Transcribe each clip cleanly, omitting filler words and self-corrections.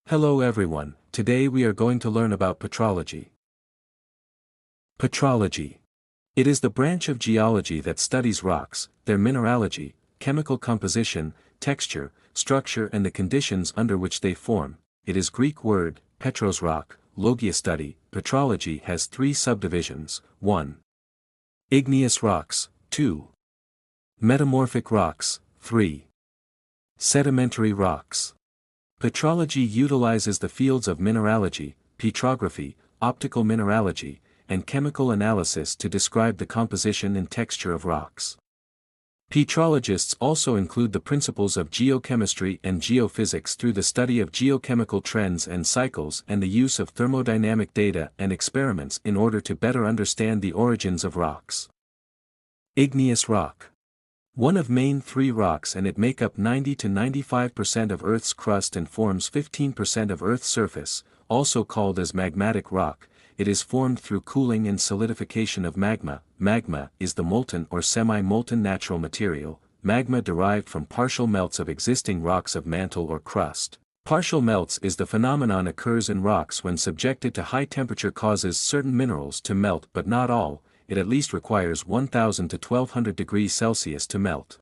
Hello everyone, today we are going to learn about petrology. Petrology. It is the branch of geology that studies rocks, their mineralogy, chemical composition, texture, structure and the conditions under which they form. It is Greek word, petros rock, logia study. Petrology has three subdivisions: 1. Igneous rocks, 2. Metamorphic rocks, 3. Sedimentary rocks. Petrology utilizes the fields of mineralogy, petrography, optical mineralogy, and chemical analysis to describe the composition and texture of rocks. Petrologists also include the principles of geochemistry and geophysics through the study of geochemical trends and cycles and the use of thermodynamic data and experiments in order to better understand the origins of rocks. Igneous rock. One of main three rocks, and it make up 90 to 95% of Earth's crust and forms 15% of Earth's surface, also called as magmatic rock. It is formed through cooling and solidification of magma. Magma is the molten or semi-molten natural material, magma derived from partial melts of existing rocks of mantle or crust. Partial melts is the phenomenon occurs in rocks when subjected to high temperature causes certain minerals to melt, but not all. It at least requires 1000 to 1200 degrees Celsius to melt.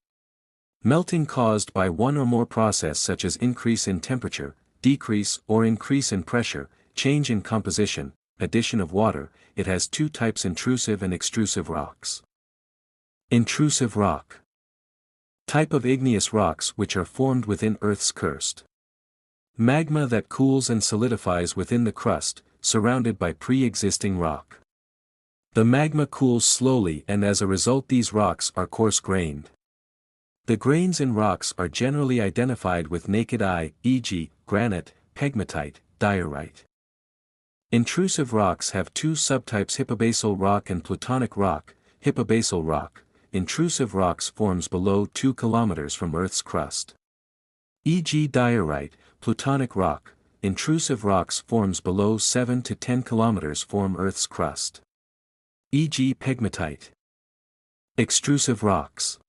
Melting caused by one or more process such as increase in temperature, decrease or increase in pressure, change in composition, addition of water. It has two types: intrusive and extrusive rocks. Intrusive rock. Type of igneous rocks which are formed within Earth's crust. Magma that cools and solidifies within the crust, surrounded by pre-existing rock. The magma cools slowly and as a result these rocks are coarse-grained. The grains in rocks are generally identified with naked eye, e.g., granite, pegmatite, diorite. Intrusive rocks have two subtypes: hypobasal rock and plutonic rock. Hypobasal rock, intrusive rocks, forms below 2 km from Earth's crust. E.g. diorite, plutonic rock, intrusive rocks, forms below 7 to 10 km from Earth's crust. E.g. pegmatite. Extrusive rocks.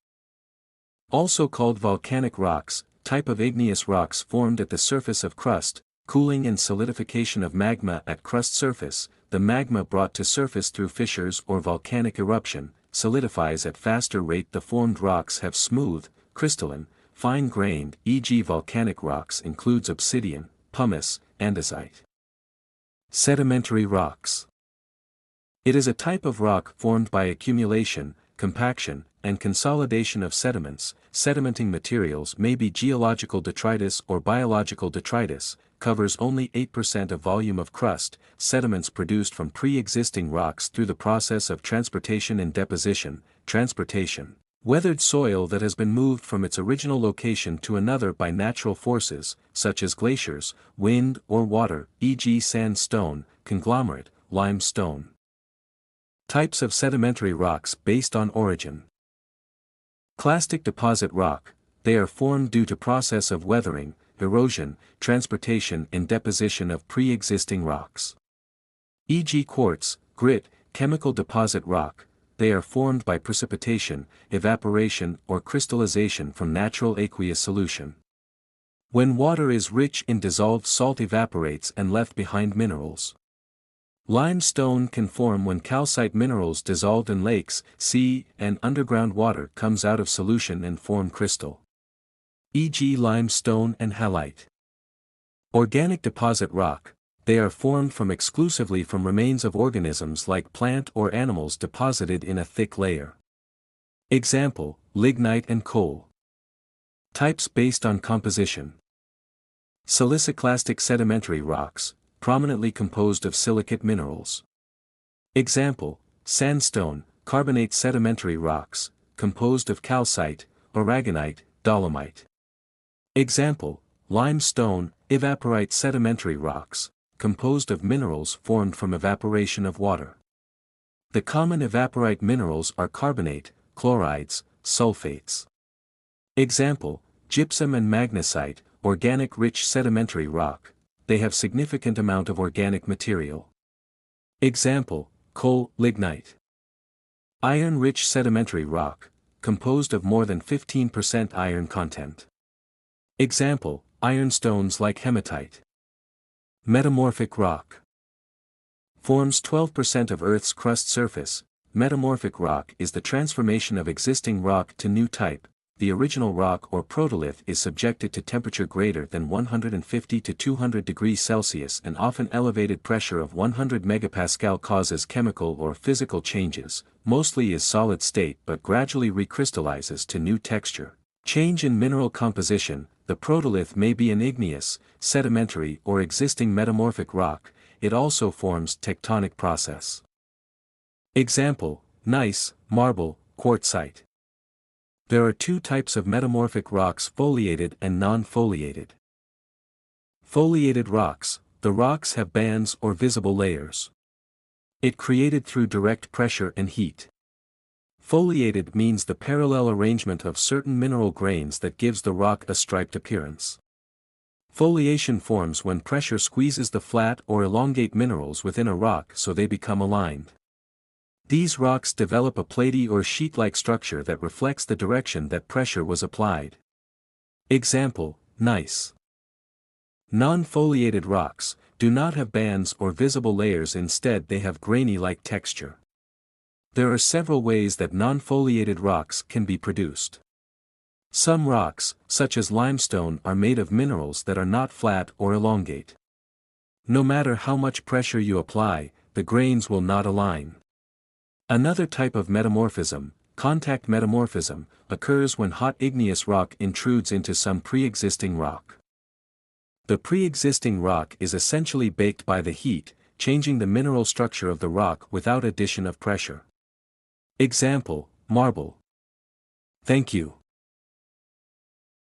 Also called volcanic rocks, type of igneous rocks formed at the surface of crust, cooling and solidification of magma at crust surface. The magma brought to surface through fissures or volcanic eruption, solidifies at faster rate. The formed rocks have smooth, crystalline, fine-grained, e.g. volcanic rocks includes obsidian, pumice, andesite. Sedimentary rocks. It is a type of rock formed by accumulation, compaction, and consolidation of sediments. Sedimenting materials may be geological detritus or biological detritus, covers only 8% of volume of crust. Sediments produced from pre-existing rocks through the process of transportation and deposition. Transportation. Weathered soil that has been moved from its original location to another by natural forces, such as glaciers, wind or water, e.g. sandstone, conglomerate, limestone. Types of sedimentary rocks based on origin. Clastic deposit rock. They are formed due to process of weathering, erosion, transportation and deposition of pre-existing rocks. E.g. quartz, grit, chemical deposit rock. They are formed by precipitation, evaporation or crystallization from natural aqueous solution. When water is rich in dissolved salt evaporates and left behind minerals. Limestone can form when calcite minerals dissolved in lakes, sea, and underground water comes out of solution and form crystal. E.g. limestone and halite. Organic deposit rock. They are formed exclusively from remains of organisms like plant or animals deposited in a thick layer. Example, lignite and coal. Types based on composition. Siliciclastic sedimentary rocks, prominently composed of silicate minerals. Example, sandstone, carbonate sedimentary rocks, composed of calcite, aragonite, dolomite. Example, limestone, evaporite sedimentary rocks, composed of minerals formed from evaporation of water. The common evaporite minerals are carbonate, chlorides, sulfates. Example, gypsum and magnesite, organic rich sedimentary rock. They have significant amount of organic material. Example, coal, lignite. Iron-rich sedimentary rock, composed of more than 15% iron content. Example, ironstones like hematite. Metamorphic rock forms 12% of Earth's crust surface. Metamorphic rock is the transformation of existing rock to new type. The original rock or protolith is subjected to temperature greater than 150 to 200 degrees Celsius and often elevated pressure of 100 megapascal causes chemical or physical changes, mostly is solid state but gradually recrystallizes to new texture. Change in mineral composition. The protolith may be an igneous, sedimentary or existing metamorphic rock. It also forms tectonic process. Example: gneiss, marble, quartzite. There are two types of metamorphic rocks: foliated and non-foliated. Foliated rocks: the rocks have bands or visible layers. It created through direct pressure and heat. Foliated means the parallel arrangement of certain mineral grains that gives the rock a striped appearance. Foliation forms when pressure squeezes the flat or elongate minerals within a rock so they become aligned. These rocks develop a platy or sheet-like structure that reflects the direction that pressure was applied. Example: gneiss. Non-foliated rocks do not have bands or visible layers, instead they have grainy-like texture. There are several ways that non-foliated rocks can be produced. Some rocks, such as limestone, are made of minerals that are not flat or elongate. No matter how much pressure you apply, the grains will not align. Another type of metamorphism, contact metamorphism, occurs when hot igneous rock intrudes into some pre-existing rock. The pre-existing rock is essentially baked by the heat, changing the mineral structure of the rock without addition of pressure. Example: marble. Thank you.